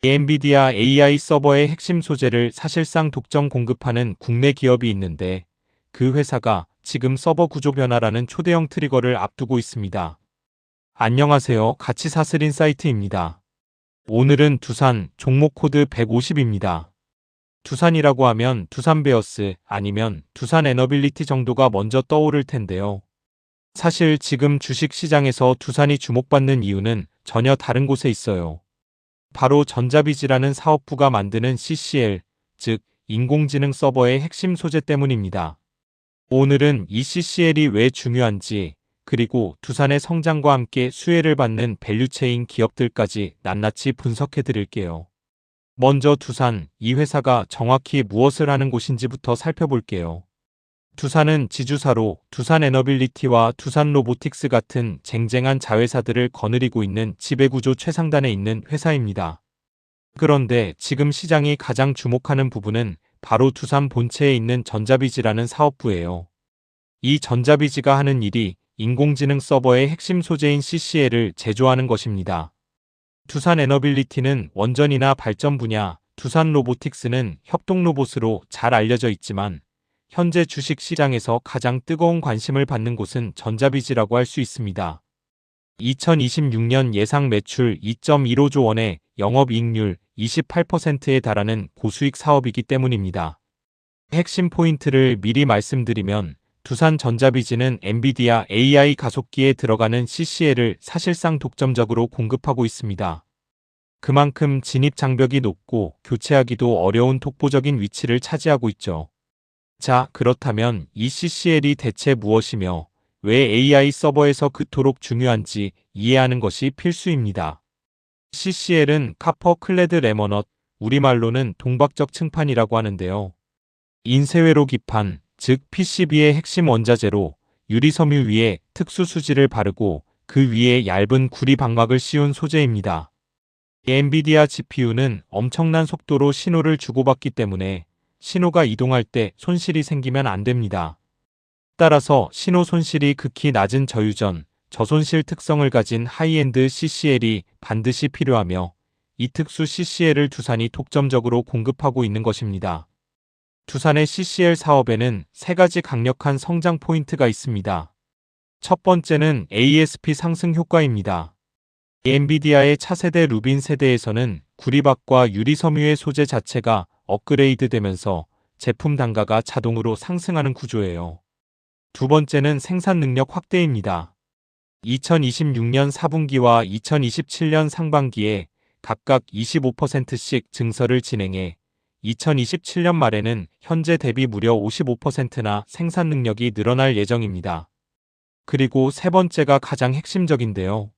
엔비디아 AI 서버의 핵심 소재를 사실상 독점 공급하는 국내 기업이 있는데 그 회사가 지금 서버 구조 변화라는 초대형 트리거를 앞두고 있습니다. 안녕하세요. 가치 사슬 인사이트입니다. 오늘은 두산 종목 코드 150입니다. 두산이라고 하면 두산베어스 아니면 두산에너빌리티 정도가 먼저 떠오를 텐데요. 사실 지금 주식 시장에서 두산이 주목받는 이유는 전혀 다른 곳에 있어요. 바로 전자비즈라는 사업부가 만드는 CCL, 즉 인공지능 서버의 핵심 소재 때문입니다. 오늘은 이 CCL이 왜 중요한지, 그리고 두산의 성장과 함께 수혜를 받는 밸류체인 기업들까지 낱낱이 분석해 드릴게요. 먼저 두산, 이 회사가 정확히 무엇을 하는 곳인지부터 살펴볼게요. 두산은 지주사로 두산에너빌리티와 두산로보틱스 같은 쟁쟁한 자회사들을 거느리고 있는 지배구조 최상단에 있는 회사입니다. 그런데 지금 시장이 가장 주목하는 부분은 바로 두산 본체에 있는 전자비즈라는 사업부예요. 이 전자비즈가 하는 일이 인공지능 서버의 핵심 소재인 CCL을 제조하는 것입니다. 두산에너빌리티는 원전이나 발전 분야, 두산로보틱스는 협동로봇으로 잘 알려져 있지만 현재 주식 시장에서 가장 뜨거운 관심을 받는 곳은 전자비즈라고 할 수 있습니다. 2026년 예상 매출 2.15조 원에 영업이익률 28%에 달하는 고수익 사업이기 때문입니다. 핵심 포인트를 미리 말씀드리면 두산전자비즈는 엔비디아 AI 가속기에 들어가는 CCL을 사실상 독점적으로 공급하고 있습니다. 그만큼 진입 장벽이 높고 교체하기도 어려운 독보적인 위치를 차지하고 있죠. 자, 그렇다면 이 CCL이 대체 무엇이며 왜 AI 서버에서 그토록 중요한지 이해하는 것이 필수입니다. CCL은 카퍼 클레드 레머넛, 우리말로는 동박적 층판이라고 하는데요. 인쇄회로 기판, 즉 PCB의 핵심 원자재로 유리섬유 위에 특수 수지를 바르고 그 위에 얇은 구리 방막을 씌운 소재입니다. 엔비디아 GPU는 엄청난 속도로 신호를 주고받기 때문에 신호가 이동할 때 손실이 생기면 안 됩니다. 따라서 신호 손실이 극히 낮은 저유전, 저손실 특성을 가진 하이엔드 CCL이 반드시 필요하며 이 특수 CCL을 두산이 독점적으로 공급하고 있는 것입니다. 두산의 CCL 사업에는 세 가지 강력한 성장 포인트가 있습니다. 첫 번째는 ASP 상승 효과입니다. 엔비디아의 차세대 루빈 세대에서는 구리박과 유리섬유의 소재 자체가 업그레이드 되면서 제품 단가가 자동으로 상승하는 구조예요. 두 번째는 생산 능력 확대입니다. 2026년 4분기와 2027년 상반기에 각각 25%씩 증설을 진행해 2027년 말에는 현재 대비 무려 55%나 생산 능력이 늘어날 예정입니다. 그리고 세 번째가 가장 핵심적인데요.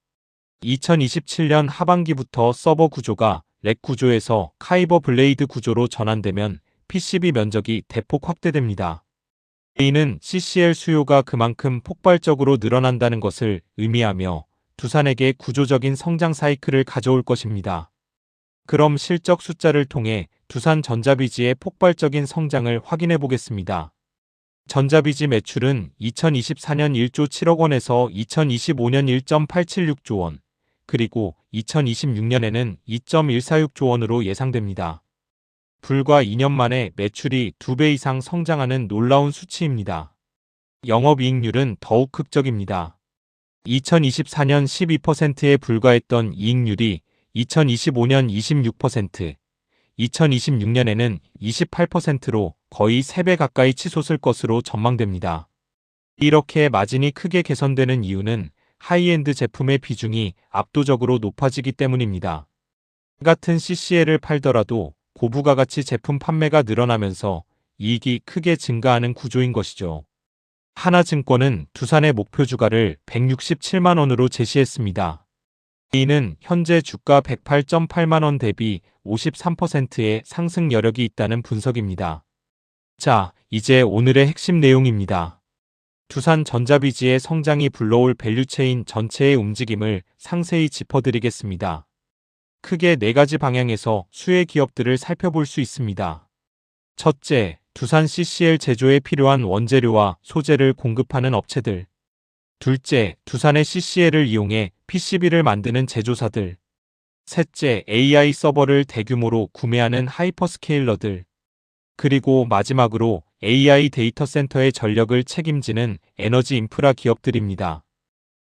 2027년 하반기부터 서버 구조가 렉 구조에서 카이버 블레이드 구조로 전환되면 PCB 면적이 대폭 확대됩니다. 이는 CCL 수요가 그만큼 폭발적으로 늘어난다는 것을 의미하며 두산에게 구조적인 성장 사이클을 가져올 것입니다. 그럼 실적 숫자를 통해 두산전자비즈의 폭발적인 성장을 확인해 보겠습니다. 전자비즈 매출은 2024년 1조 7억 원에서 2025년 1.876조 원, 그리고 2026년에는 2.146조 원으로 예상됩니다. 불과 2년 만에 매출이 2배 이상 성장하는 놀라운 수치입니다. 영업이익률은 더욱 극적입니다. 2024년 12%에 불과했던 이익률이 2025년 26%, 2026년에는 28%로 거의 3배 가까이 치솟을 것으로 전망됩니다. 이렇게 마진이 크게 개선되는 이유는 하이엔드 제품의 비중이 압도적으로 높아지기 때문입니다. 같은 CCL을 팔더라도 고부가가치 제품 판매가 늘어나면서 이익이 크게 증가하는 구조인 것이죠. 하나증권은 두산의 목표 주가를 167만 원으로 제시했습니다. 이는 현재 주가 108.8만 원 대비 53%의 상승 여력이 있다는 분석입니다. 자, 이제 오늘의 핵심 내용입니다. 두산전자비즈의 성장이 불러올 밸류체인 전체의 움직임을 상세히 짚어드리겠습니다. 크게 4가지 방향에서 수혜 기업들을 살펴볼 수 있습니다. 첫째, 두산 CCL 제조에 필요한 원재료와 소재를 공급하는 업체들. 둘째, 두산의 CCL을 이용해 PCB를 만드는 제조사들. 셋째, AI 서버를 대규모로 구매하는 하이퍼스케일러들. 그리고 마지막으로 AI 데이터 센터의 전력을 책임지는 에너지 인프라 기업들입니다.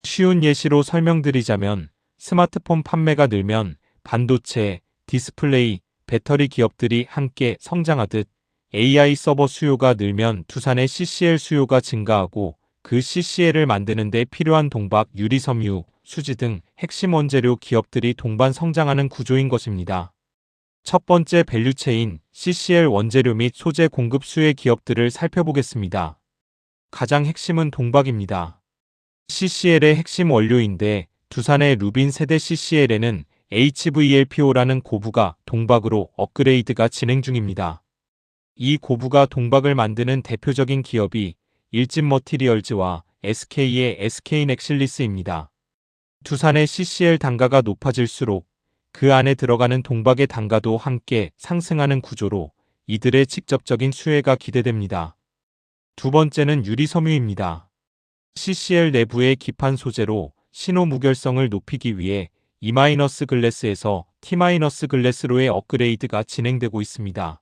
쉬운 예시로 설명드리자면 스마트폰 판매가 늘면 반도체, 디스플레이, 배터리 기업들이 함께 성장하듯 AI 서버 수요가 늘면 두산의 CCL 수요가 증가하고 그 CCL을 만드는 데 필요한 동박, 유리, 섬유, 수지 등 핵심 원재료 기업들이 동반 성장하는 구조인 것입니다. 첫 번째 밸류체인 CCL 원재료 및 소재 공급 수혜 기업들을 살펴보겠습니다. 가장 핵심은 동박입니다. CCL의 핵심 원료인데 두산의 루빈 세대 CCL에는 HVLPO라는 고부가 동박으로 업그레이드가 진행 중입니다. 이 고부가 동박을 만드는 대표적인 기업이 일진머티리얼즈와 SK의 SK넥실리스입니다. 두산의 CCL 단가가 높아질수록 그 안에 들어가는 동박의 단가도 함께 상승하는 구조로 이들의 직접적인 수혜가 기대됩니다. 두 번째는 유리섬유입니다. CCL 내부의 기판 소재로 신호 무결성을 높이기 위해 E-글래스에서 T-글래스로의 업그레이드가 진행되고 있습니다.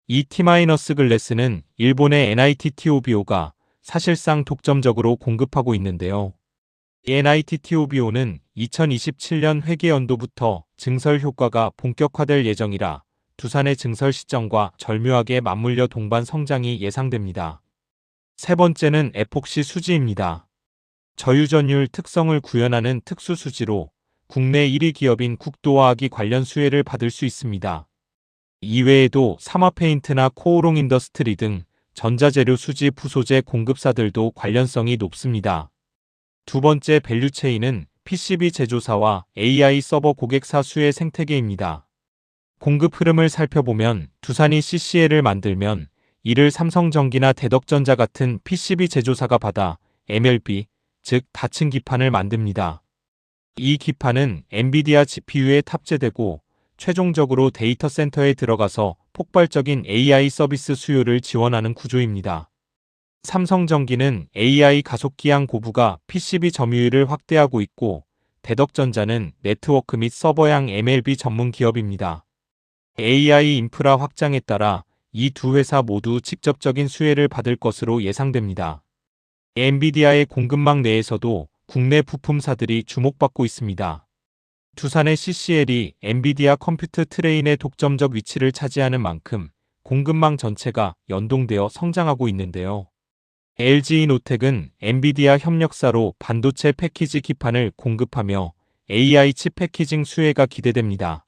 이 T-글래스는 일본의 NITTOBO가 사실상 독점적으로 공급하고 있는데요. NITTOBO는 2027년 회계연도부터 증설 효과가 본격화될 예정이라 두산의 증설 시점과 절묘하게 맞물려 동반 성장이 예상됩니다. 세 번째는 에폭시 수지입니다. 저유전율 특성을 구현하는 특수 수지로 국내 1위 기업인 국도화학이 관련 수혜를 받을 수 있습니다. 이외에도 삼화페인트나 코오롱 인더스트리 등 전자재료 수지 부소재 공급사들도 관련성이 높습니다. 두 번째 밸류체인은 PCB 제조사와 AI 서버 고객사 수혜 생태계입니다. 공급 흐름을 살펴보면 두산이 CCL을 만들면 이를 삼성전기나 대덕전자 같은 PCB 제조사가 받아 MLB, 즉 다층 기판을 만듭니다. 이 기판은 엔비디아 GPU에 탑재되고 최종적으로 데이터 센터에 들어가서 폭발적인 AI 서비스 수요를 지원하는 구조입니다. 삼성전기는 AI 가속기향 고부가 PCB 점유율을 확대하고 있고 대덕전자는 네트워크 및 서버향 MLB 전문 기업입니다. AI 인프라 확장에 따라 이 두 회사 모두 직접적인 수혜를 받을 것으로 예상됩니다. 엔비디아의 공급망 내에서도 국내 부품사들이 주목받고 있습니다. 두산의 CCL이 엔비디아 컴퓨터 트레인의 독점적 위치를 차지하는 만큼 공급망 전체가 연동되어 성장하고 있는데요. LG이노텍은 엔비디아 협력사로 반도체 패키지 기판을 공급하며 AI 칩 패키징 수혜가 기대됩니다.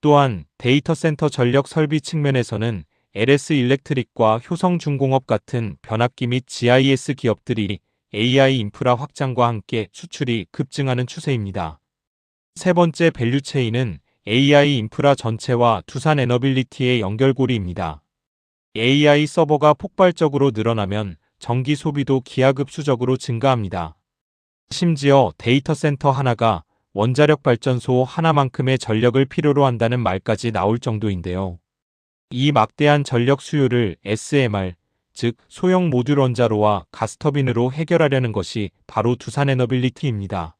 또한 데이터 센터 전력 설비 측면에서는 LS 일렉트릭과 효성중공업 같은 변압기 및 GIS 기업들이 AI 인프라 확장과 함께 수출이 급증하는 추세입니다. 세 번째 밸류체인은 AI 인프라 전체와 두산 에너빌리티의 연결고리입니다. AI 서버가 폭발적으로 늘어나면 전기 소비도 기하급수적으로 증가합니다. 심지어 데이터 센터 하나가 원자력 발전소 하나만큼의 전력을 필요로 한다는 말까지 나올 정도인데요. 이 막대한 전력 수요를 SMR, 즉 소형 모듈 원자로와 가스터빈으로 해결하려는 것이 바로 두산 에너빌리티입니다.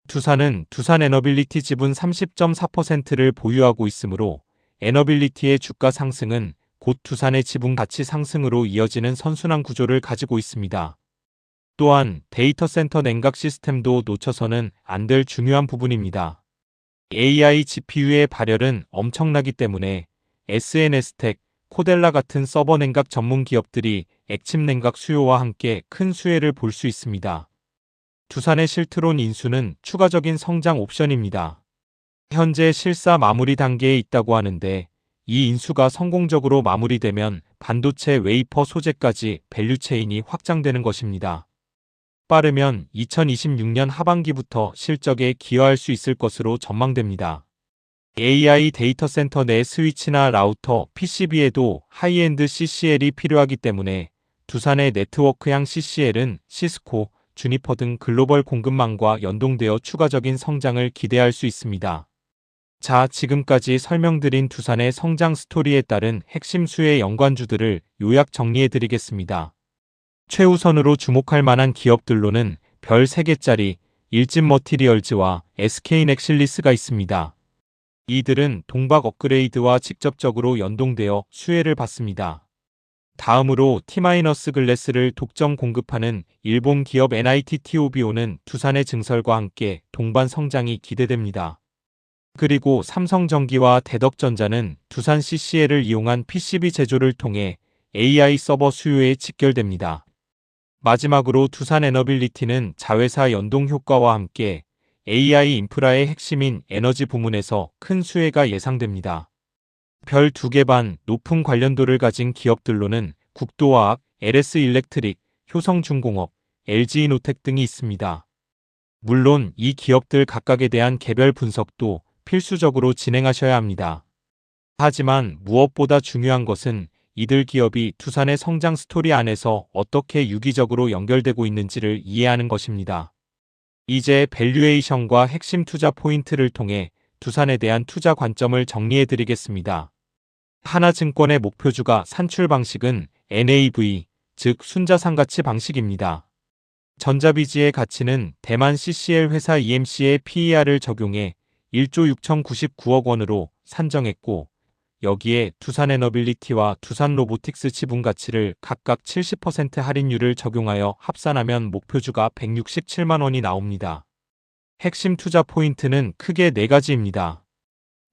두산은 두산 에너빌리티 지분 30.4%를 보유하고 있으므로 에너빌리티의 주가 상승은 곧 두산의 지분 가치 상승으로 이어지는 선순환 구조를 가지고 있습니다. 또한 데이터 센터 냉각 시스템도 놓쳐서는 안 될 중요한 부분입니다. AI GPU의 발열은 엄청나기 때문에 SNS텍, 코델라 같은 서버 냉각 전문 기업들이 액침 냉각 수요와 함께 큰 수혜를 볼 수 있습니다. 두산의 실트론 인수는 추가적인 성장 옵션입니다. 현재 실사 마무리 단계에 있다고 하는데 이 인수가 성공적으로 마무리되면 반도체 웨이퍼 소재까지 밸류체인이 확장되는 것입니다. 빠르면 2026년 하반기부터 실적에 기여할 수 있을 것으로 전망됩니다. AI 데이터 센터 내 스위치나 라우터, PCB에도 하이엔드 CCL이 필요하기 때문에 두산의 네트워크향 CCL은 시스코, 주니퍼 등 글로벌 공급망과 연동되어 추가적인 성장을 기대할 수 있습니다. 자, 지금까지 설명드린 두산의 성장 스토리에 따른 핵심 수혜 연관주들을 요약 정리해드리겠습니다. 최우선으로 주목할 만한 기업들로는 별 3개짜리 일진머티리얼즈와 SK넥실리스가 있습니다. 이들은 동박 업그레이드와 직접적으로 연동되어 수혜를 받습니다. 다음으로 T-글래스를 독점 공급하는 일본 기업 NIT-TOBO는 두산의 증설과 함께 동반 성장이 기대됩니다. 그리고 삼성전기와 대덕전자는 두산 CCL을 이용한 PCB 제조를 통해 AI 서버 수요에 직결됩니다. 마지막으로 두산 에너빌리티는 자회사 연동 효과와 함께 AI 인프라의 핵심인 에너지 부문에서 큰 수혜가 예상됩니다. 별 2개 반 높은 관련도를 가진 기업들로는 국도화학, LS일렉트릭, 효성중공업, LG이노텍 등이 있습니다. 물론 이 기업들 각각에 대한 개별 분석도 필수적으로 진행하셔야 합니다. 하지만 무엇보다 중요한 것은 이들 기업이 두산의 성장 스토리 안에서 어떻게 유기적으로 연결되고 있는지를 이해하는 것입니다. 이제 밸류에이션과 핵심 투자 포인트를 통해 두산에 대한 투자 관점을 정리해 드리겠습니다. 하나증권의 목표주가 산출 방식은 NAV, 즉 순자산가치 방식입니다. 전자비지의 가치는 대만 CCL 회사 EMC의 PER을 적용해 1조 6,099억 원으로 산정했고, 여기에 두산에너빌리티와 두산로보틱스 지분 가치를 각각 70% 할인율을 적용하여 합산하면 목표주가 167만 원이 나옵니다. 핵심 투자 포인트는 크게 4가지입니다.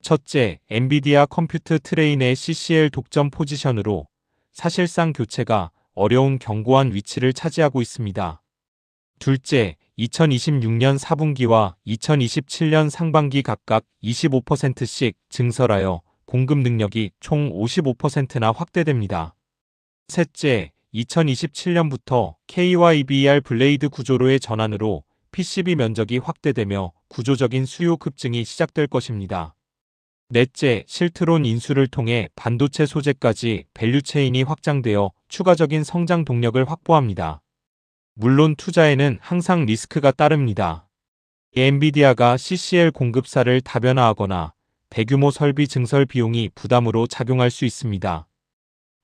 첫째, 엔비디아 컴퓨트 트레인의 CCL 독점 포지션으로 사실상 교체가 어려운 견고한 위치를 차지하고 있습니다. 둘째, 2026년 4분기와 2027년 상반기 각각 25%씩 증설하여 공급 능력이 총 55%나 확대됩니다. 셋째, 2027년부터 KYBR 블레이드 구조로의 전환으로 PCB 면적이 확대되며 구조적인 수요 급증이 시작될 것입니다. 넷째, 실트론 인수를 통해 반도체 소재까지 밸류체인이 확장되어 추가적인 성장 동력을 확보합니다. 물론 투자에는 항상 리스크가 따릅니다. 엔비디아가 CCL 공급사를 다변화하거나 대규모 설비 증설 비용이 부담으로 작용할 수 있습니다.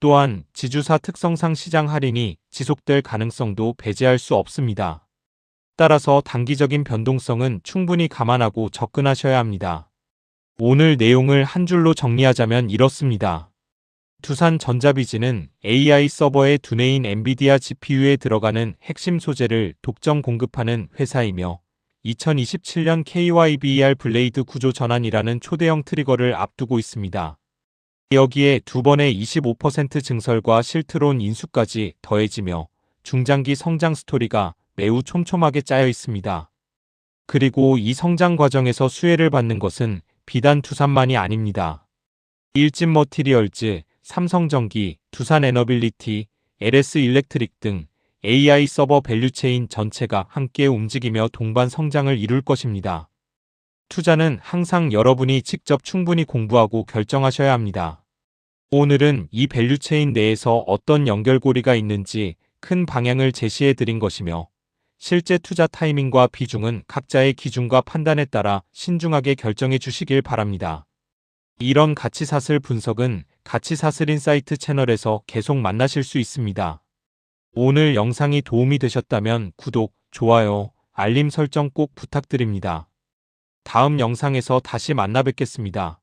또한 지주사 특성상 시장 할인이 지속될 가능성도 배제할 수 없습니다. 따라서 단기적인 변동성은 충분히 감안하고 접근하셔야 합니다. 오늘 내용을 한 줄로 정리하자면 이렇습니다. 두산전자비지는 AI 서버의 두뇌인 엔비디아 GPU에 들어가는 핵심 소재를 독점 공급하는 회사이며 2027년 KYBR 블레이드 구조 전환이라는 초대형 트리거를 앞두고 있습니다. 여기에 2번의 25% 증설과 실트론 인수까지 더해지며 중장기 성장 스토리가 매우 촘촘하게 짜여 있습니다. 그리고 이 성장 과정에서 수혜를 받는 것은 비단 두산만이 아닙니다. 일진머티리얼즈, 삼성전기, 두산에너빌리티, LS일렉트릭 등 AI 서버 밸류체인 전체가 함께 움직이며 동반 성장을 이룰 것입니다. 투자는 항상 여러분이 직접 충분히 공부하고 결정하셔야 합니다. 오늘은 이 밸류체인 내에서 어떤 연결고리가 있는지 큰 방향을 제시해 드린 것이며, 실제 투자 타이밍과 비중은 각자의 기준과 판단에 따라 신중하게 결정해 주시길 바랍니다. 이런 가치사슬 분석은 가치사슬 인사이트 채널에서 계속 만나실 수 있습니다. 오늘 영상이 도움이 되셨다면 구독, 좋아요, 알림 설정 꼭 부탁드립니다. 다음 영상에서 다시 만나 뵙겠습니다.